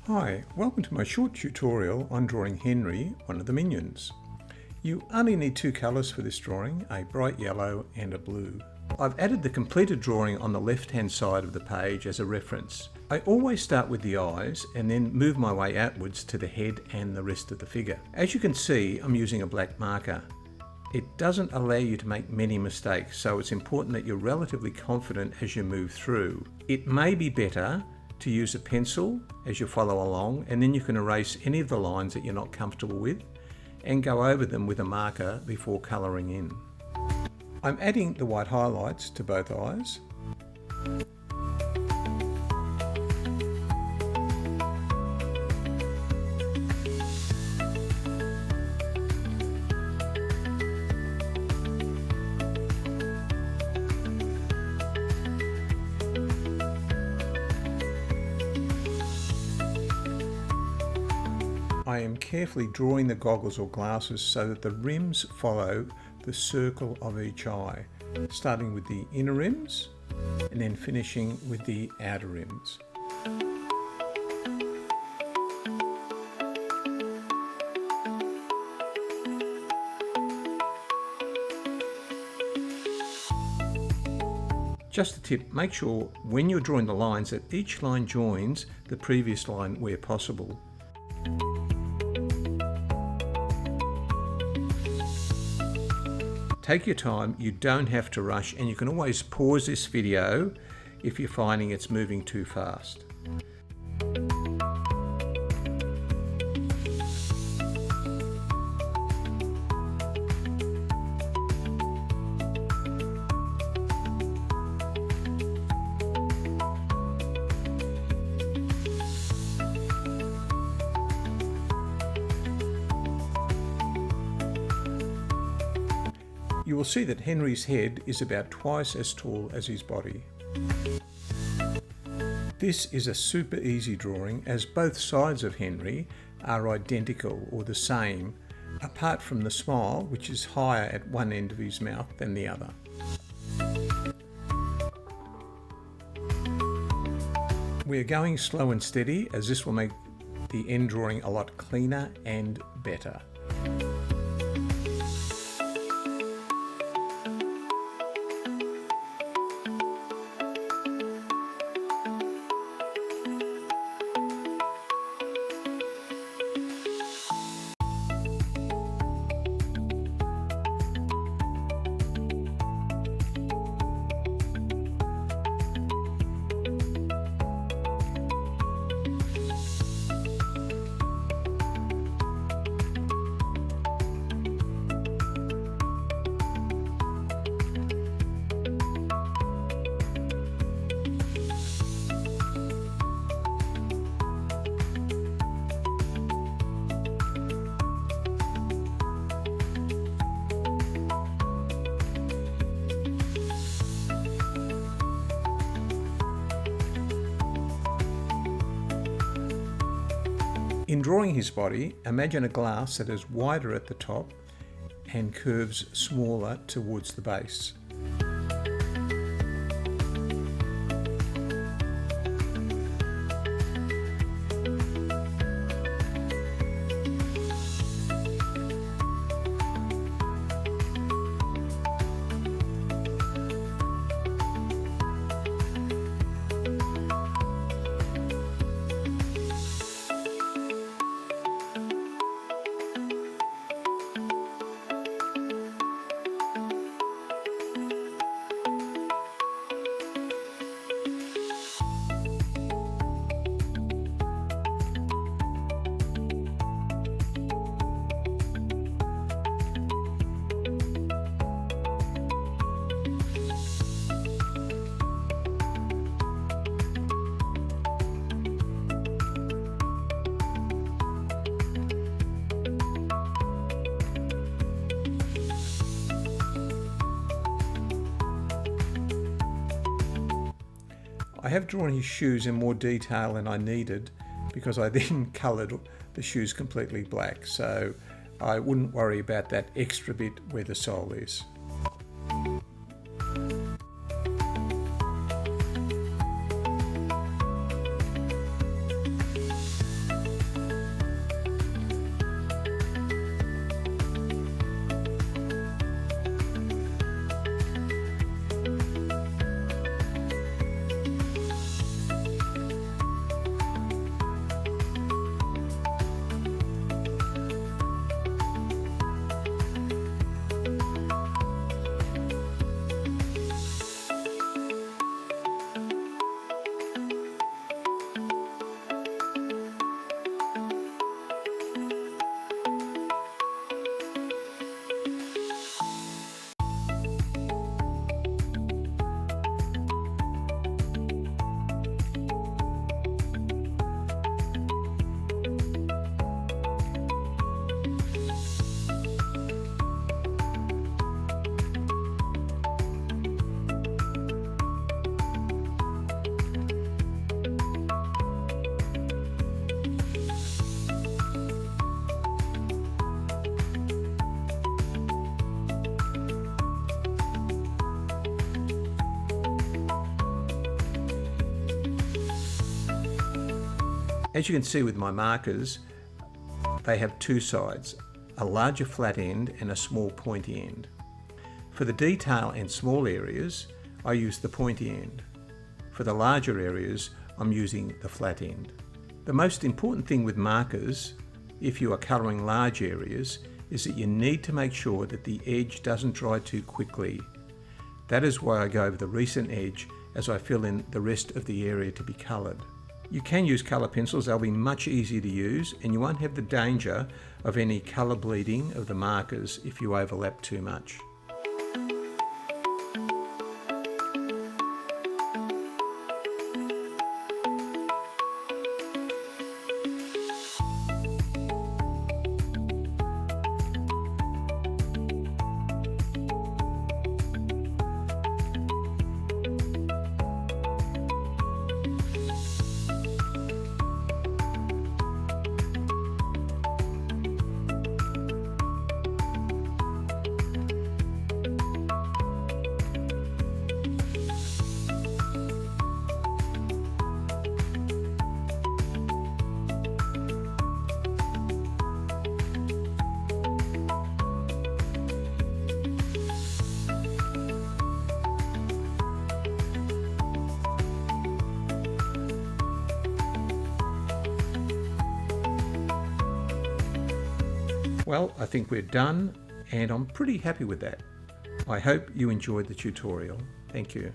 Hi, welcome to my short tutorial on drawing Henry, one of the minions. You only need two colours for this drawing, a bright yellow and a blue. I've added the completed drawing on the left hand side of the page as a reference. I always start with the eyes and then move my way outwards to the head and the rest of the figure. As you can see, I'm using a black marker. It doesn't allow you to make many mistakes, so it's important that you're relatively confident as you move through. It may be better to use a pencil as you follow along, and then you can erase any of the lines that you're not comfortable with and go over them with a marker before colouring in. I'm adding the white highlights to both eyes. I am carefully drawing the goggles or glasses so that the rims follow the circle of each eye, starting with the inner rims and then finishing with the outer rims. Just a tip, make sure when you're drawing the lines that each line joins the previous line where possible. Take your time, you don't have to rush, and you can always pause this video if you're finding it's moving too fast. You will see that Henry's head is about twice as tall as his body. This is a super easy drawing as both sides of Henry are identical or the same, apart from the smile, which is higher at one end of his mouth than the other. We're going slow and steady as this will make the end drawing a lot cleaner and better. In drawing his body, imagine a glass that is wider at the top and curves smaller towards the base. I have drawn his shoes in more detail than I needed because I then coloured the shoes completely black, so I wouldn't worry about that extra bit where the sole is. As you can see with my markers, they have two sides, a larger flat end and a small pointy end. For the detail and small areas, I use the pointy end. For the larger areas, I'm using the flat end. The most important thing with markers, if you are colouring large areas, is that you need to make sure that the edge doesn't dry too quickly. That is why I go over the recent edge as I fill in the rest of the area to be coloured. You can use colour pencils, they'll be much easier to use and you won't have the danger of any colour bleeding of the markers if you overlap too much. Well, I think we're done and I'm pretty happy with that. I hope you enjoyed the tutorial. Thank you.